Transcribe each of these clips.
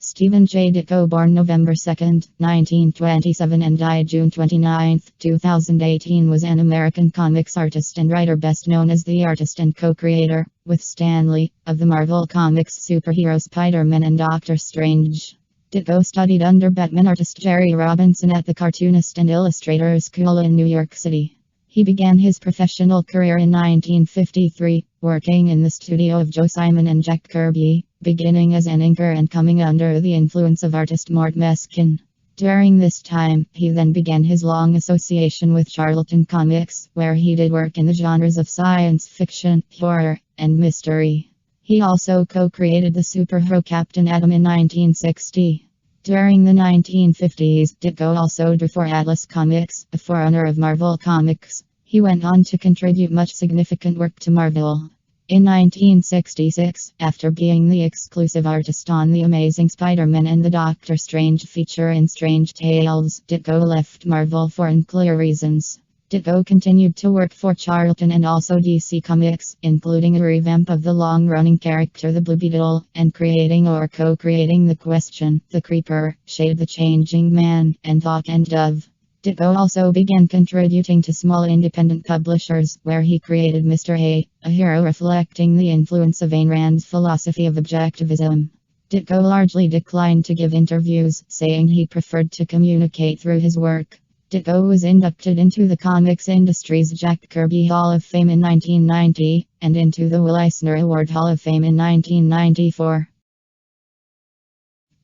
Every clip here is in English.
Stephen J. Ditko, born November 2nd, 1927 and died June 29, 2018, was an American comics artist and writer best known as the artist and co-creator, with Stan Lee, of the Marvel Comics superheroes Spider-Man and Doctor Strange. Ditko studied under Batman artist Jerry Robinson at the Cartoonist and Illustrator School in New York City. He began his professional career in 1953, working in the studio of Joe Simon and Jack Kirby, beginning as an inker and coming under the influence of artist Mort Meskin. During this time, he then began his long association with Charlton Comics, where he did work in the genres of science fiction, horror, and mystery. He also co-created the superhero Captain Atom in 1960. During the 1950s, Ditko also drew for Atlas Comics, a forerunner of Marvel Comics. He went on to contribute much significant work to Marvel. In 1966, after being the exclusive artist on The Amazing Spider-Man and the Doctor Strange feature in Strange Tales, Ditko left Marvel for unclear reasons. Ditko continued to work for Charlton and also DC Comics, including a revamp of the long-running character the Blue Beetle, and creating or co-creating The Question, The Creeper, Shade the Changing Man, and Hawk and Dove. Ditko also began contributing to small independent publishers, where he created Mr. A hero reflecting the influence of Ayn Rand's philosophy of objectivism. Ditko largely declined to give interviews, saying he preferred to communicate through his work. Ditko was inducted into the comics industry's Jack Kirby Hall of Fame in 1990, and into the Will Eisner Award Hall of Fame in 1994.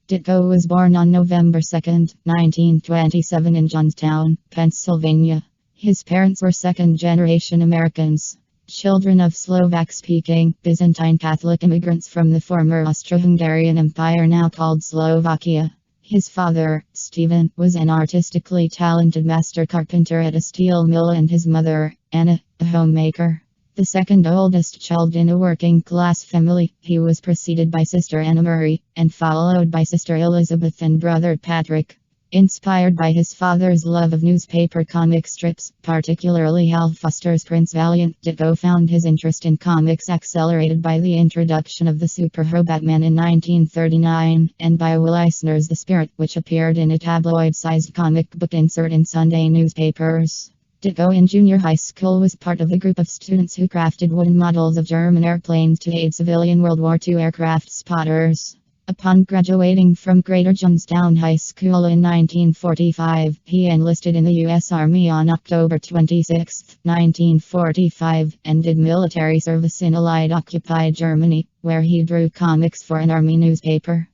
Ditko was born on November 2, 1927 in Johnstown, Pennsylvania. His parents were second-generation Americans, children of Slovak-speaking, Byzantine Catholic immigrants from the former Austro-Hungarian Empire now called Slovakia. His father, Stephen, was an artistically talented master carpenter at a steel mill, and his mother, Anna, a homemaker. The second oldest child in a working-class family, he was preceded by sister Anna Marie, and followed by sister Elizabeth and brother Patrick. Inspired by his father's love of newspaper comic strips, particularly Hal Foster's Prince Valiant, Ditko found his interest in comics accelerated by the introduction of the superhero Batman in 1939, and by Will Eisner's The Spirit, which appeared in a tabloid-sized comic book insert in Sunday newspapers. Ditko in junior high school was part of a group of students who crafted wooden models of German airplanes to aid civilian World War II aircraft spotters. Upon graduating from Greater Johnstown High School in 1945, he enlisted in the U.S. Army on October 26, 1945, and did military service in Allied-occupied Germany, where he drew comics for an army newspaper.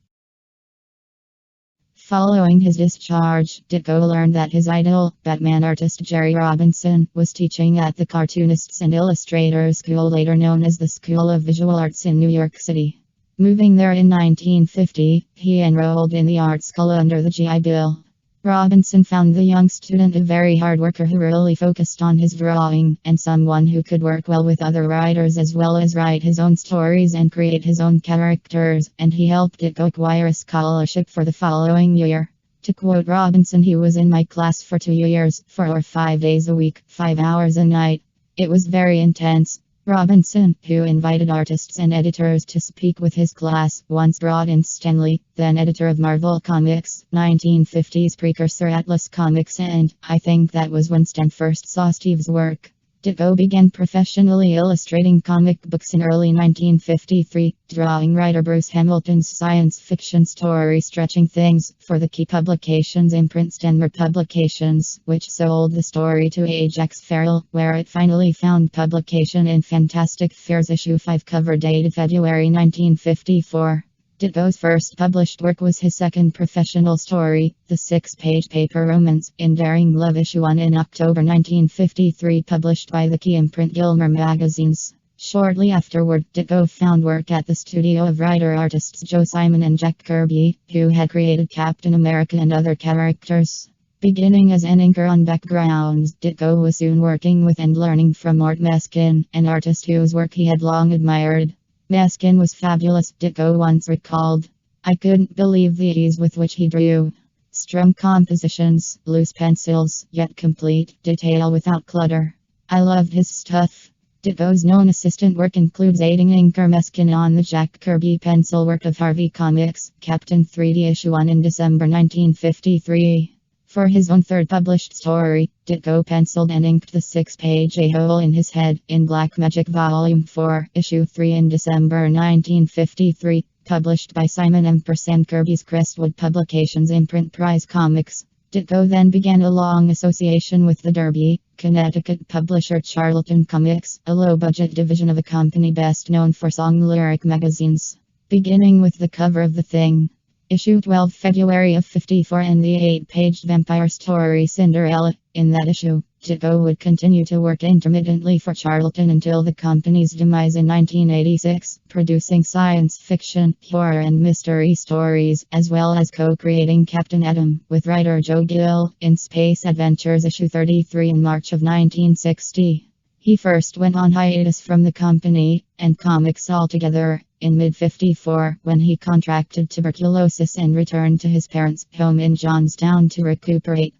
Following his discharge, Ditko learned that his idol, Batman artist Jerry Robinson, was teaching at the Cartoonists and Illustrators School, later known as the School of Visual Arts in New York City. Moving there in 1950, he enrolled in the art school under the GI Bill. Robinson found the young student a very hard worker who really focused on his drawing, and someone who could work well with other writers as well as write his own stories and create his own characters, and he helped Ditko acquire a scholarship for the following year. To quote Robinson, he was in my class for 2 years, 4 or 5 days a week, 5 hours a night. It was very intense. Robinson, who invited artists and editors to speak with his class, once brought in Stan Lee, then editor of Marvel Comics, 1950s precursor Atlas Comics, and I think that was when Stan first saw Steve's work. Ditko began professionally illustrating comic books in early 1953, drawing writer Bruce Hamilton's science fiction story Stretching Things for the key publications Imprint Publications, which sold the story to Ajax Farrell, where it finally found publication in Fantastic Fairs issue 5, cover dated February 1954. Ditko's first published work was his second professional story, the 6-page paper romance, Endearing Love issue 1 in October 1953, published by the Key Imprint Gilmer magazines. Shortly afterward, Ditko found work at the studio of writer-artists Joe Simon and Jack Kirby, who had created Captain America and other characters. Beginning as an inker on backgrounds, Ditko was soon working with and learning from Mort Meskin, an artist whose work he had long admired. Meskin was fabulous, Ditko once recalled. I couldn't believe the ease with which he drew. Strong compositions, loose pencils, yet complete detail without clutter. I loved his stuff. Ditko's known assistant work includes aiding inker Meskin on the Jack Kirby pencil work of Harvey Comics, Captain 3D issue 1 in December 1953. For his own third published story, Ditko penciled and inked the 6-page A Hole in His Head in Black Magic Volume 4, Issue 3 in December 1953, published by Simon M. and Kirby's Crestwood Publications Imprint Prize Comics. Ditko then began a long association with the Derby, Connecticut publisher Charlton Comics, a low-budget division of a company best known for song lyric magazines. Beginning with the cover of The Thing. Issue 12 February of 54 and the 8-page vampire story Cinderella. In that issue, Ditko would continue to work intermittently for Charlton until the company's demise in 1986, producing science fiction, horror and mystery stories, as well as co-creating Captain Atom with writer Joe Gill in Space Adventures issue 33 in March of 1960. He first went on hiatus from the company and comics altogether in mid-54 when he contracted tuberculosis and returned to his parents' home in Johnstown to recuperate.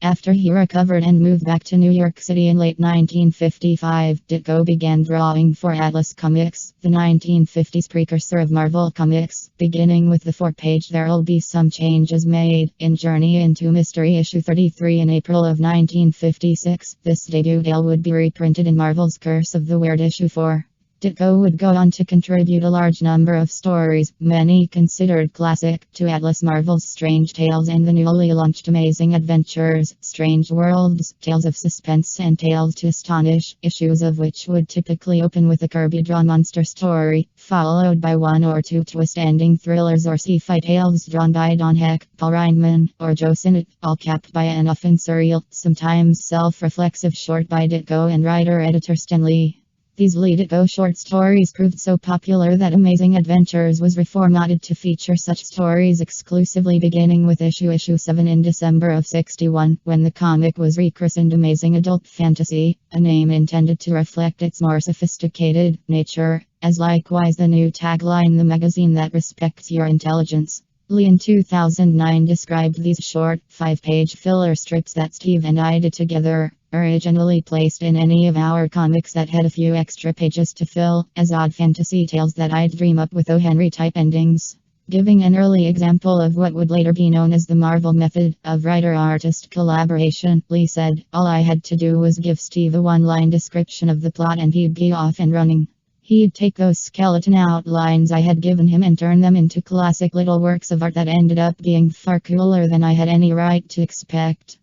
After he recovered and moved back to New York City in late 1955, Ditko began drawing for Atlas Comics, the 1950s precursor of Marvel Comics. Beginning with the 4-page There'll Be Some Changes Made in Journey into Mystery issue 33 in April of 1956. This debut tale would be reprinted in Marvel's Curse of the Weird issue 4. Ditko would go on to contribute a large number of stories, many considered classic, to Atlas Marvel's Strange Tales and the newly launched Amazing Adventures, Strange Worlds, Tales of Suspense and Tales to Astonish, issues of which would typically open with a Kirby-drawn monster story, followed by one or two twist-ending thrillers or sci-fi tales drawn by Don Heck, Paul Reinman, or Joe Sinnott, all capped by an often surreal, sometimes self-reflexive short by Ditko and writer-editor Stan Lee. These Ditko short stories proved so popular that Amazing Adventures was reformatted to feature such stories exclusively, beginning with issue 7 in December of 61, when the comic was rechristened Amazing Adult Fantasy, a name intended to reflect its more sophisticated nature, as likewise the new tagline, "The magazine that respects your intelligence." Lee in 2009 described these short, 5-page filler strips that Steve and I did together, originally placed in any of our comics that had a few extra pages to fill, as odd fantasy tales that I'd dream up with O. Henry type endings. Giving an early example of what would later be known as the Marvel method of writer-artist collaboration, Lee said, "All I had to do was give Steve a one-line description of the plot and he'd be off and running. He'd take those skeleton outlines I had given him and turn them into classic little works of art that ended up being far cooler than I had any right to expect."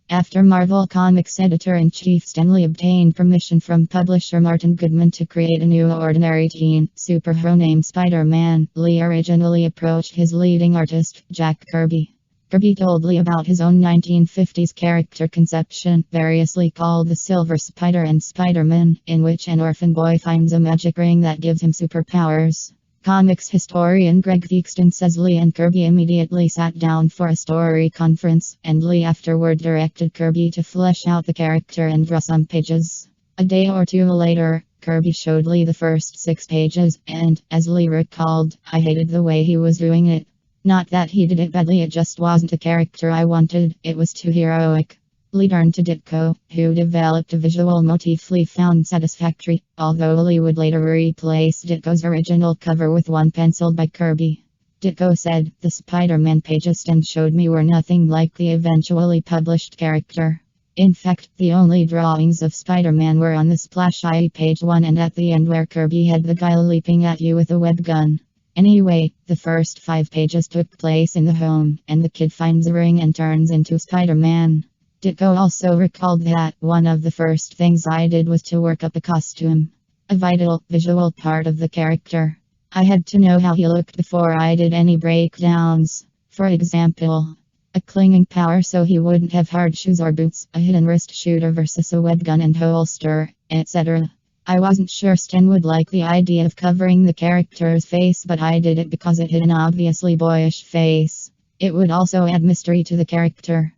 After Marvel Comics editor-in-chief Stan Lee obtained permission from publisher Martin Goodman to create a new ordinary teen superhero named Spider-Man, Lee originally approached his leading artist, Jack Kirby. Kirby told Lee about his own 1950s character conception, variously called the Silver Spider and Spider-Man, in which an orphan boy finds a magic ring that gives him superpowers. Comics historian Greg Theakston says Lee and Kirby immediately sat down for a story conference, and Lee afterward directed Kirby to flesh out the character and draw some pages. A day or two later, Kirby showed Lee the first 6 pages, and, as Lee recalled, "I hated the way he was doing it. Not that he did it badly, it just wasn't the character I wanted, it was too heroic." Lee turned to Ditko, who developed a visual motif Lee found satisfactory, although Lee would later replace Ditko's original cover with one penciled by Kirby. Ditko said, "The Spider-Man pages Stan showed me were nothing like the eventually published character. In fact, the only drawings of Spider-Man were on the splash-eye page 1 and at the end where Kirby had the guy leaping at you with a web gun. Anyway, the first 5 pages took place in the home, and the kid finds a ring and turns into Spider-Man." Ditko also recalled that one of the first things I did was to work up a costume, a vital, visual part of the character. I had to know how he looked before I did any breakdowns. For example, a clinging power so he wouldn't have hard shoes or boots, a hidden wrist shooter versus a web gun and holster, etc. I wasn't sure Stan would like the idea of covering the character's face, but I did it because it hid an obviously boyish face. It would also add mystery to the character.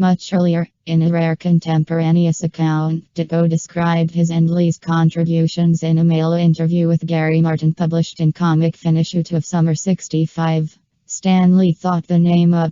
Much earlier, in a rare contemporaneous account, Ditko described his and Lee's contributions in a mail interview with Gary Martin published in Comic Fin issue 2 of summer 65. Stan Lee thought the name up.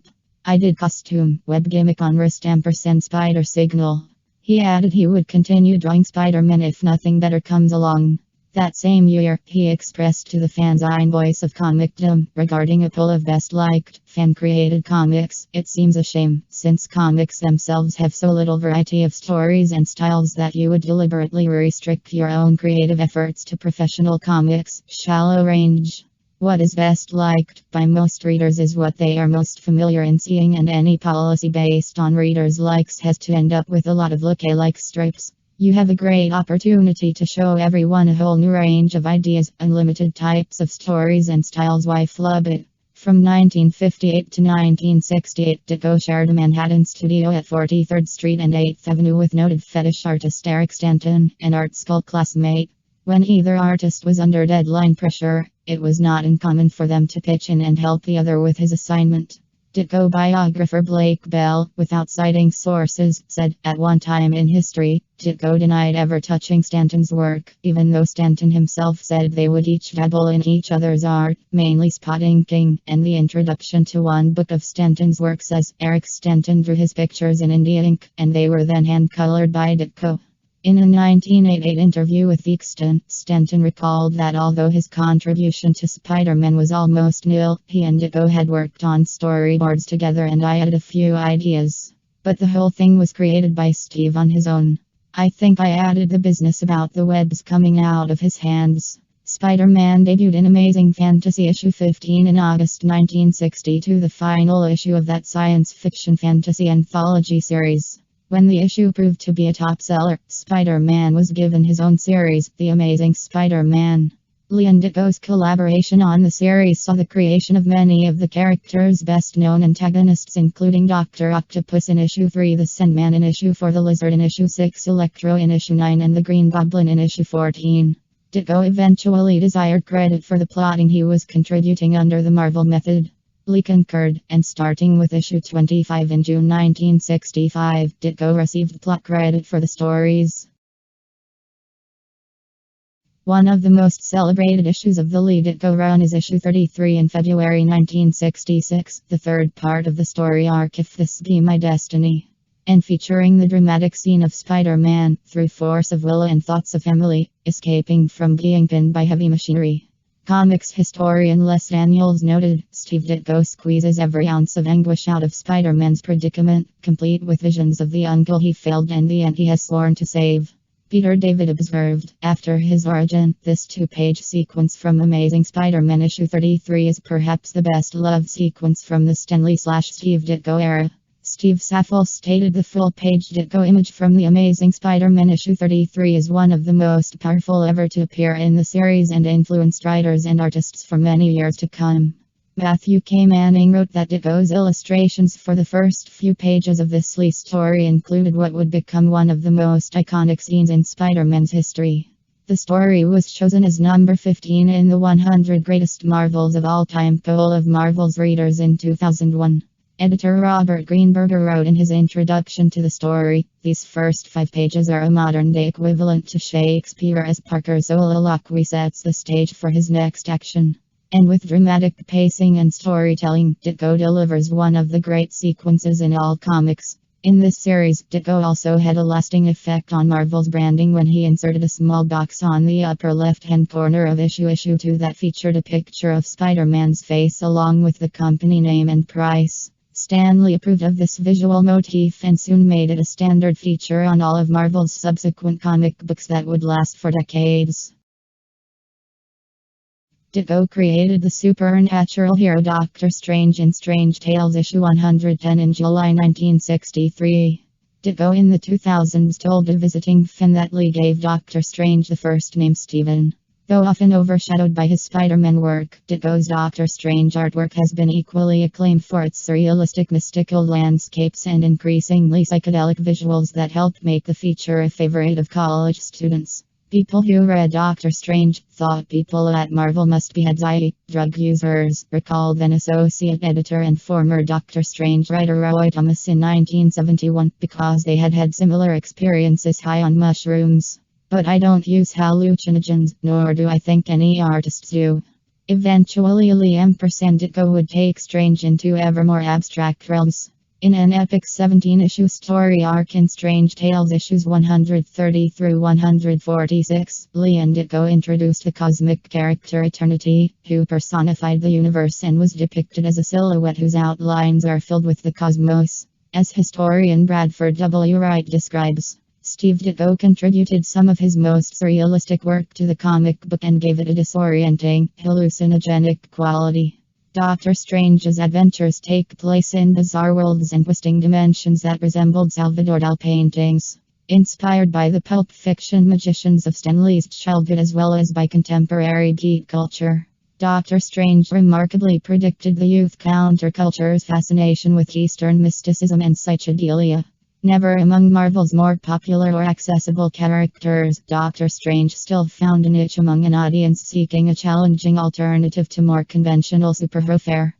I did costume, web gimmick on wrist ampersand spider signal. He added he would continue drawing Spider-Man if nothing better comes along. That same year, he expressed to the fanzine Voice of Comicdom regarding a poll of best liked fan-created comics. It seems a shame, since comics themselves have so little variety of stories and styles that you would deliberately restrict your own creative efforts to professional comics' shallow range. What is best liked by most readers is what they are most familiar in seeing, and any policy based on readers' likes has to end up with a lot of lookalike strips. You have a great opportunity to show everyone a whole new range of ideas, unlimited types of stories and styles. Why flub it? From 1958 to 1968, Ditko shared a Manhattan studio at 43rd Street and 8th Avenue with noted fetish artist Eric Stanton, an art school classmate. When either artist was under deadline pressure, it was not uncommon for them to pitch in and help the other with his assignment. Ditko biographer Blake Bell, without citing sources, said, at one time in history, Ditko denied ever touching Stanton's work, even though Stanton himself said they would each dabble in each other's art, mainly spot inking, and the introduction to one book of Stanton's work says Eric Stanton drew his pictures in India ink, and they were then hand-colored by Ditko. In a 1988 interview with Exton, Stanton recalled that although his contribution to Spider-Man was almost nil, he and Ditko had worked on storyboards together and I added a few ideas. But the whole thing was created by Steve on his own. I think I added the business about the webs coming out of his hands. Spider-Man debuted in Amazing Fantasy issue 15 in August 1962, the final issue of that science fiction fantasy anthology series. When the issue proved to be a top seller, Spider-Man was given his own series, The Amazing Spider-Man. Lee and Ditko's collaboration on the series saw the creation of many of the character's best-known antagonists, including Dr. Octopus in issue 3, the Sandman in issue 4, the Lizard in issue 6, Electro in issue 9, and the Green Goblin in issue 14. Ditko eventually desired credit for the plotting he was contributing under the Marvel method. Lee concurred, and starting with issue 25 in June 1965, Ditko received plot credit for the stories. One of the most celebrated issues of the Lee Ditko run is issue 33 in February 1966, the third part of the story arc If This Be My Destiny, and featuring the dramatic scene of Spider-Man, through force of will and thoughts of Emily, escaping from being pinned by heavy machinery. Comics historian Les Daniels noted, Steve Ditko squeezes every ounce of anguish out of Spider-Man's predicament, complete with visions of the uncle he failed and the aunt he has sworn to save. Peter David observed, after his origin, this two-page sequence from Amazing Spider-Man issue 33 is perhaps the best love sequence from the Stan Lee/Steve Ditko era. Steve Saffel stated the full-page Ditko image from the Amazing Spider-Man issue 33 is one of the most powerful ever to appear in the series and influenced writers and artists for many years to come. Matthew K. Manning wrote that Ditko's illustrations for the first few pages of this Lee story included what would become one of the most iconic scenes in Spider-Man's history. The story was chosen as number 15 in the 100 Greatest Marvels of All Time poll of Marvel's readers in 2001. Editor Robert Greenberger wrote in his introduction to the story, these first 5 pages are a modern-day equivalent to Shakespeare as Parker's soliloquy sets the stage for his next action. And with dramatic pacing and storytelling, Ditko delivers one of the great sequences in all comics. In this series, Ditko also had a lasting effect on Marvel's branding when he inserted a small box on the upper left-hand corner of issue 2 that featured a picture of Spider-Man's face along with the company name and price. Stan Lee approved of this visual motif and soon made it a standard feature on all of Marvel's subsequent comic books that would last for decades. Ditko created the supernatural hero Doctor Strange in Strange Tales issue 110 in July 1963. Ditko in the 2000s told a visiting fan that Lee gave Doctor Strange the first name Steven. Though often overshadowed by his Spider-Man work, Ditko's Doctor Strange artwork has been equally acclaimed for its surrealistic mystical landscapes and increasingly psychedelic visuals that helped make the feature a favorite of college students. People who read Doctor Strange thought people at Marvel must be heads, i.e., drug users, recalled then associate editor and former Doctor Strange writer Roy Thomas in 1971, because they had had similar experiences high on mushrooms. But I don't use hallucinogens, nor do I think any artists do. Eventually, Liam and Ditko would take Strange into ever more abstract realms. In an epic 17-issue story arc in Strange Tales issues 130 through 146, Lee and Ditko introduced the cosmic character Eternity, who personified the universe and was depicted as a silhouette whose outlines are filled with the cosmos. As historian Bradford W. Wright describes, Steve Ditko contributed some of his most surrealistic work to the comic book and gave it a disorienting, hallucinogenic quality. Doctor Strange's adventures take place in bizarre worlds and twisting dimensions that resembled Salvador Dali paintings. Inspired by the pulp fiction magicians of Stanley's childhood as well as by contemporary geek culture, Doctor Strange remarkably predicted the youth counterculture's fascination with Eastern mysticism and psychedelia. Never among Marvel's more popular or accessible characters, Doctor Strange still found a niche among an audience seeking a challenging alternative to more conventional superhero fare.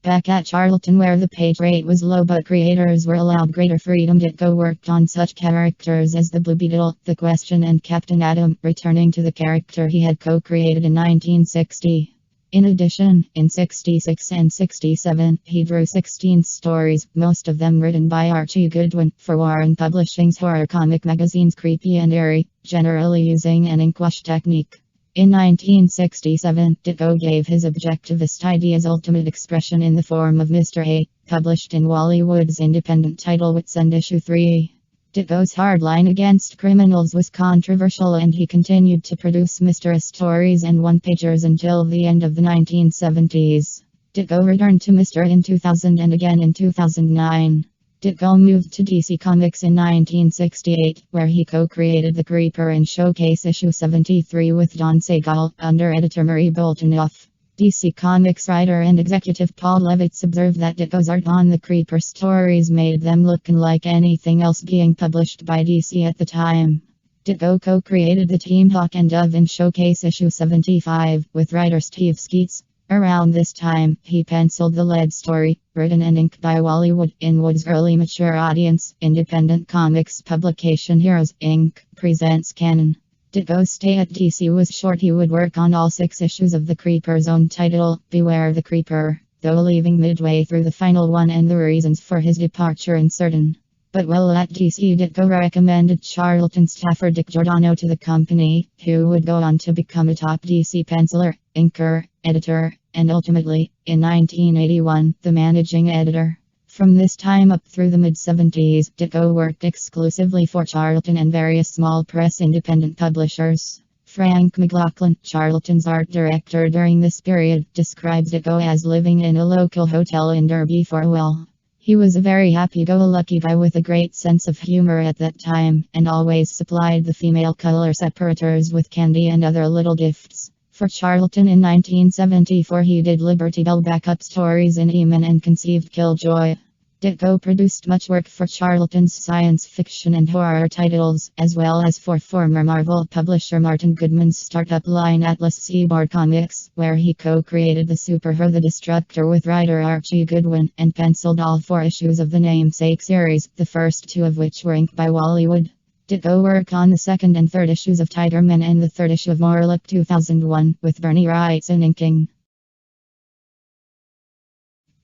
Back at Charlton, where the page rate was low but creators were allowed greater freedom, Ditko worked on such characters as the Blue Beetle, The Question and Captain Atom, returning to the character he had co-created in 1960. In addition, in 66 and 67, he drew 16 stories, most of them written by Archie Goodwin, for Warren Publishing's horror comic magazines Creepy and Eerie, generally using an inkwash technique. In 1967, Ditko gave his objectivist ideas ultimate expression in the form of Mr. A, published in Wallywood's independent title Witsend issue 3. Ditko's hardline against criminals was controversial and he continued to produce Mr. A stories and one-pagers until the end of the 1970s. Ditko returned to Mr. A in 2000 and again in 2009. Ditko moved to DC Comics in 1968, where he co-created The Creeper in Showcase issue 73 with Don Segal, under editor Murray Boltinoff. DC Comics writer and executive Paul Levitz observed that Ditko's art on the Creeper stories made them look unlike anything else being published by DC at the time. Ditko co-created the Team Hawk and Dove in Showcase issue 75 with writer Steve Skeets. Around this time, he penciled the lead story, written and inked by Wally Wood, in Wood's early mature audience, independent comics publication Heroes, Inc. presents Canon. Ditko's stay at DC was short. He would work on all 6 issues of The Creeper's own title, Beware the Creeper, though leaving midway through the final one and the reasons for his departure uncertain. But while at DC, Ditko recommended Charlton staffer Dick Giordano to the company, who would go on to become a top DC penciler, inker, editor, and ultimately, in 1981, the managing editor. From this time up through the mid-70s, Ditko worked exclusively for Charlton and various small press independent publishers. Frank McLaughlin, Charlton's art director during this period, describes Ditko as living in a local hotel in Derby for a while. He was a very happy-go-lucky guy with a great sense of humor at that time, and always supplied the female color separators with candy and other little gifts. For Charlton in 1974, he did Liberty Bell backup stories in Eamon and conceived Killjoy. Ditko produced much work for Charlton's science fiction and horror titles, as well as for former Marvel publisher Martin Goodman's startup line Atlas Seaboard Comics, where he co-created the superhero The Destructor with writer Archie Goodwin, and penciled all 4 issues of the namesake series, the first 2 of which were inked by Wally Wood. Ditko worked on the 2nd and 3rd issues of Tigerman and the 3rd issue of Morlock 2001, with Bernie Wrightson inking.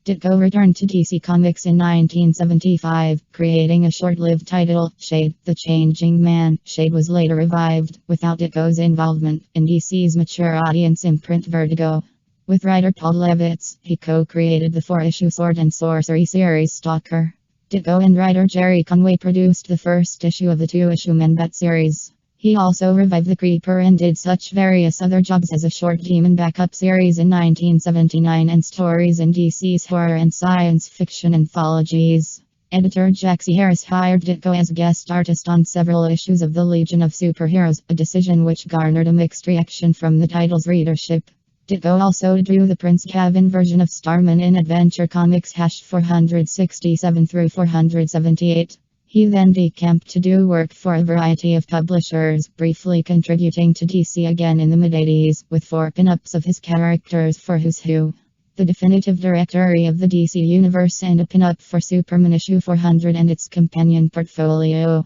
Ditko returned to DC Comics in 1975, creating a short-lived title, Shade, The Changing Man. Shade was later revived, without Ditko's involvement, in DC's mature audience Imprint Vertigo. With writer Paul Levitz, he co-created the 4-issue Sword and Sorcery series Stalker. Ditko and writer Jerry Conway produced the 1st issue of the 2-issue Men-Bat series. He also revived The Creeper and did such various other jobs as a short Demon backup series in 1979 and stories in DC's horror and science fiction anthologies. Editor Jack C. Harris hired Ditko as guest artist on several issues of the Legion of Superheroes, a decision which garnered a mixed reaction from the title's readership. Ditko also drew the Prince Cavan version of Starman in Adventure Comics #467 through 478. He then decamped to do work for a variety of publishers, briefly contributing to DC again in the mid-80s, with 4 pin-ups of his characters for Who's Who, the definitive directory of the DC Universe, and a pin-up for Superman issue 400 and its companion portfolio.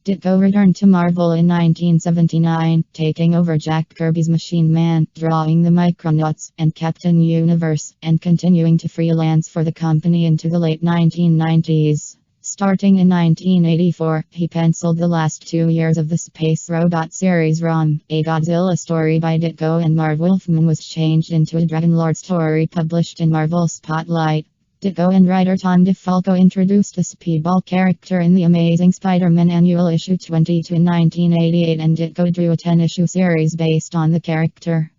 Ditko returned to Marvel in 1979, taking over Jack Kirby's Machine Man, drawing the Micronauts and Captain Universe, and continuing to freelance for the company into the late 1990s. Starting in 1984, he penciled the last 2 years of the Space Robot series ROM. A Godzilla story by Ditko and Marv Wolfman was changed into a Dragonlord story published in Marvel Spotlight. Ditko and writer Tom DeFalco introduced the Speedball character in the Amazing Spider-Man Annual Issue 22 in 1988, and Ditko drew a 10-issue series based on the character.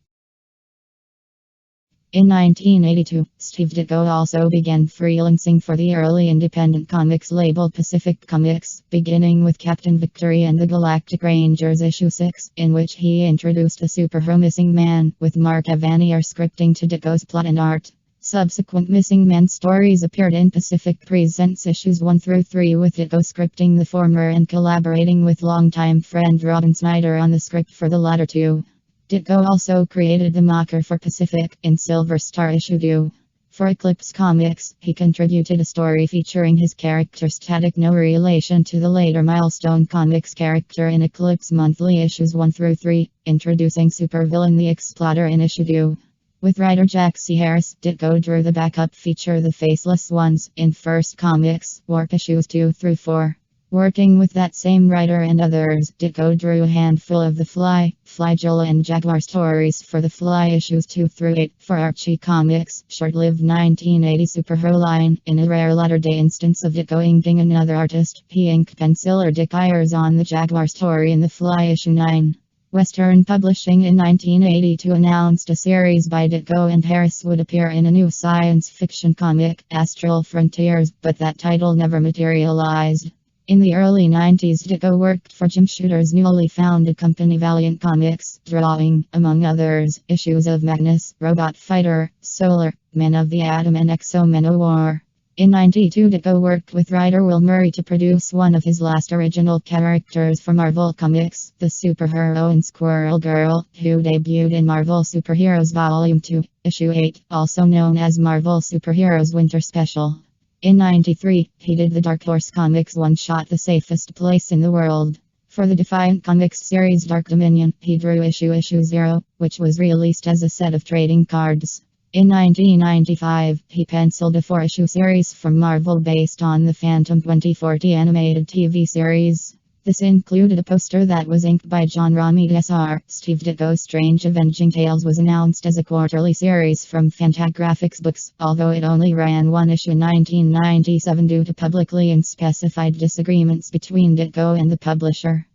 In 1982, Steve Ditko also began freelancing for the early independent comics label Pacific Comics, beginning with Captain Victory and the Galactic Rangers issue 6, in which he introduced the superhero Missing Man, with Mark Evanier scripting to Ditko's plot and art. Subsequent Missing Man stories appeared in Pacific Presents issues 1 through 3, with Ditko scripting the former and collaborating with longtime friend Robin Snyder on the script for the latter two. Ditko also created the marker for Pacific in Silver Star issue 2. For Eclipse Comics, he contributed a story featuring his character Static, no relation to the later Milestone Comics character, in Eclipse Monthly issues 1 through 3, introducing supervillain the Exploder in issue 2. With writer Jack C. Harris, Ditko drew the backup feature The Faceless Ones in First Comics, Warp issues 2 through 4. Working with that same writer and others, Ditko drew a handful of the Fly, Joel and Jaguar stories for the Fly issues 2 through 8 for Archie Comics' short-lived 1980 superhero line. In a rare latter-day instance of Ditko inking another artist, he inked penciler Dick Ayers on the Jaguar story in the Fly issue 9. Western Publishing in 1982 announced a series by Ditko and Harris would appear in a new science fiction comic, Astral Frontiers, but that title never materialized. In the early 90s, Ditko worked for Jim Shooter's newly founded company Valiant Comics, drawing, among others, issues of Magnus, Robot Fighter, Solar, Men of the Atom and Exo-Manowar. In 92, Ditko worked with writer Will Murray to produce one of his last original characters for Marvel Comics, the superheroine Squirrel Girl, who debuted in Marvel Superheroes Volume 2, Issue 8, also known as Marvel Superheroes Winter Special. In 93, he did the Dark Horse Comics one-shot The Safest Place in the World. For the Defiant Comics series Dark Dominion, he drew issue 0, which was released as a set of trading cards. In 1995, he penciled a 4-issue series from Marvel based on the Phantom 2040 animated TV series. This included a poster that was inked by John Romita Sr. Steve Ditko's Strange Avenging Tales was announced as a quarterly series from Fantagraphics Books, although it only ran one issue in 1997 due to publicly unspecified disagreements between Ditko and the publisher.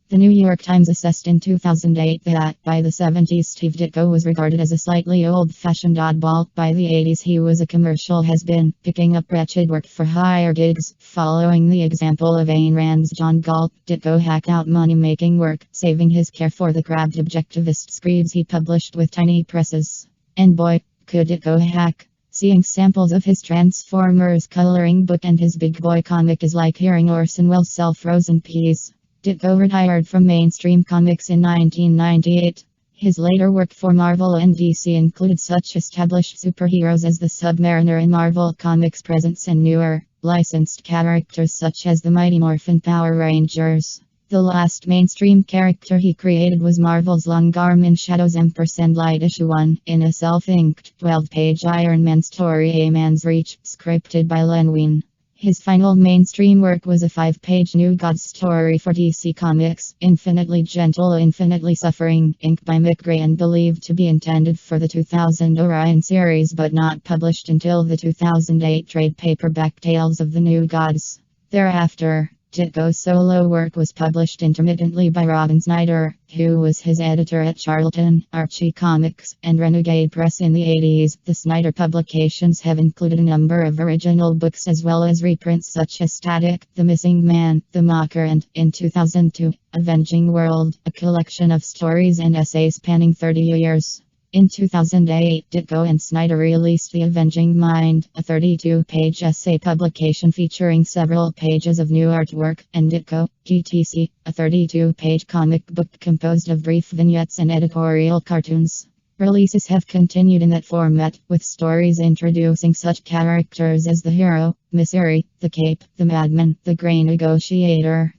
The New York Times assessed in 2008 that, by the 70s, Steve Ditko was regarded as a slightly old-fashioned oddball. By the 80s, he was a commercial has-been, picking up wretched work for hire gigs. Following the example of Ayn Rand's John Galt, Ditko hacked out money-making work, saving his care for the crabbed objectivist screeds he published with tiny presses. And boy, could Ditko hack. Seeing samples of his Transformers coloring book and his Big Boy comic is like hearing Orson Welles sell frozen peas. Ditko retired from mainstream comics in 1998. His later work for Marvel and DC included such established superheroes as the Submariner in Marvel Comics Presents and newer, licensed characters such as the Mighty Morphin Power Rangers. The last mainstream character he created was Marvel's Long Arm in Shadows &Light issue 1, in a self-inked, 12-page Iron Man story A Man's Reach, scripted by Len Wein. His final mainstream work was a 5-page New Gods story for DC Comics, Infinitely Gentle, Infinitely Suffering, inked by Mick Gray and believed to be intended for the 2000 Orion series but not published until the 2008 trade paperback Tales of the New Gods. Thereafter, Ditko's solo work was published intermittently by Robin Snyder, who was his editor at Charlton, Archie Comics, and Renegade Press in the 80s. The Snyder publications have included a number of original books as well as reprints such as Static, The Missing Man, The Mocker and, in 2002, Avenging World, a collection of stories and essays spanning 30 years. In 2008, Ditko and Snyder released The Avenging Mind, a 32-page essay publication featuring several pages of new artwork, and Ditko, GTC, a 32-page comic book composed of brief vignettes and editorial cartoons. Releases have continued in that format, with stories introducing such characters as the hero, Missouri, the Cape, the Madman, the Grey Negotiator,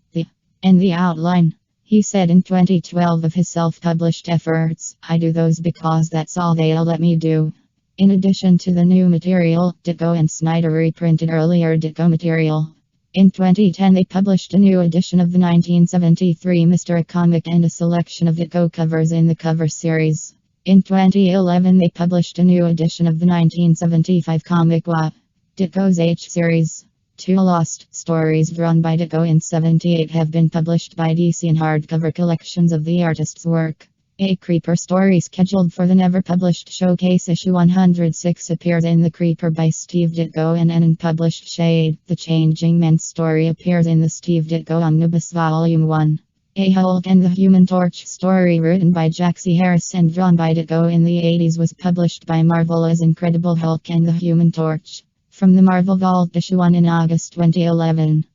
and the Outline. He said in 2012 of his self-published efforts, "I do those because that's all they'll let me do." In addition to the new material, Ditko and Snyder reprinted earlier Ditko material. In 2010 they published a new edition of the 1973 Mystery comic and a selection of Ditko covers in the cover series. In 2011 they published a new edition of the 1975 comic Ditko's H series. Two lost stories drawn by Ditko in '78 have been published by DC in hardcover collections of the artist's work. A Creeper story scheduled for the never-published Showcase issue 106 appears in The Creeper by Steve Ditko, and an unpublished Shade, The Changing Man story appears in the Steve Ditko Omnibus Volume 1. A Hulk and the Human Torch story written by Jack C. Harris and drawn by Ditko in the '80s was published by Marvel as Incredible Hulk and the Human Torch. From the Marvel Vault issue 1 in August 2011.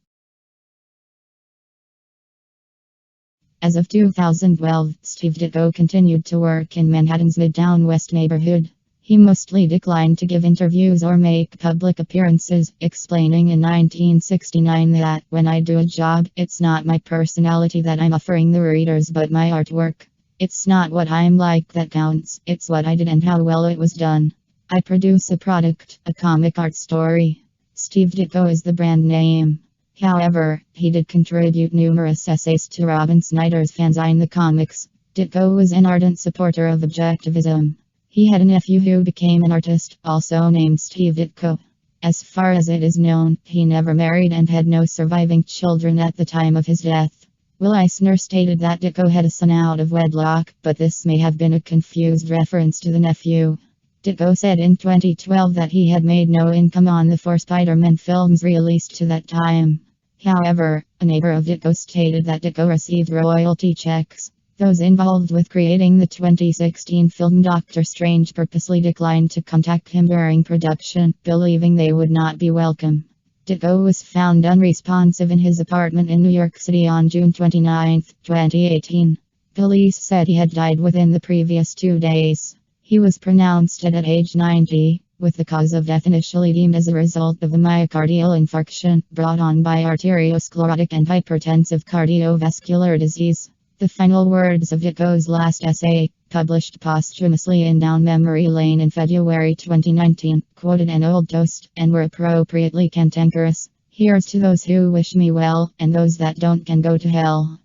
As of 2012, Steve Ditko continued to work in Manhattan's Midtown West neighborhood. He mostly declined to give interviews or make public appearances, explaining in 1969 that, "When I do a job, it's not my personality that I'm offering the readers but my artwork. It's not what I'm like that counts, it's what I did and how well it was done. I produce a product, a comic art story." Steve Ditko is the brand name. However, he did contribute numerous essays to Robin Snyder's fanzine The Comics. Ditko was an ardent supporter of objectivism. He had a nephew who became an artist, also named Steve Ditko. As far as it is known, he never married and had no surviving children at the time of his death. Will Eisner stated that Ditko had a son out of wedlock, but this may have been a confused reference to the nephew. Ditko said in 2012 that he had made no income on the 4 Spider-Man films released to that time. However, a neighbor of Ditko stated that Ditko received royalty checks. Those involved with creating the 2016 film Doctor Strange purposely declined to contact him during production, believing they would not be welcome. Ditko was found unresponsive in his apartment in New York City on June 29, 2018. Police said he had died within the previous 2 days. He was pronounced dead at age 90, with the cause of death initially deemed as a result of a myocardial infarction brought on by arteriosclerotic and hypertensive cardiovascular disease. The final words of Ditko's last essay, published posthumously in Down Memory Lane in February 2019, quoted an old toast and were appropriately cantankerous. "Here's to those who wish me well, and those that don't can go to hell."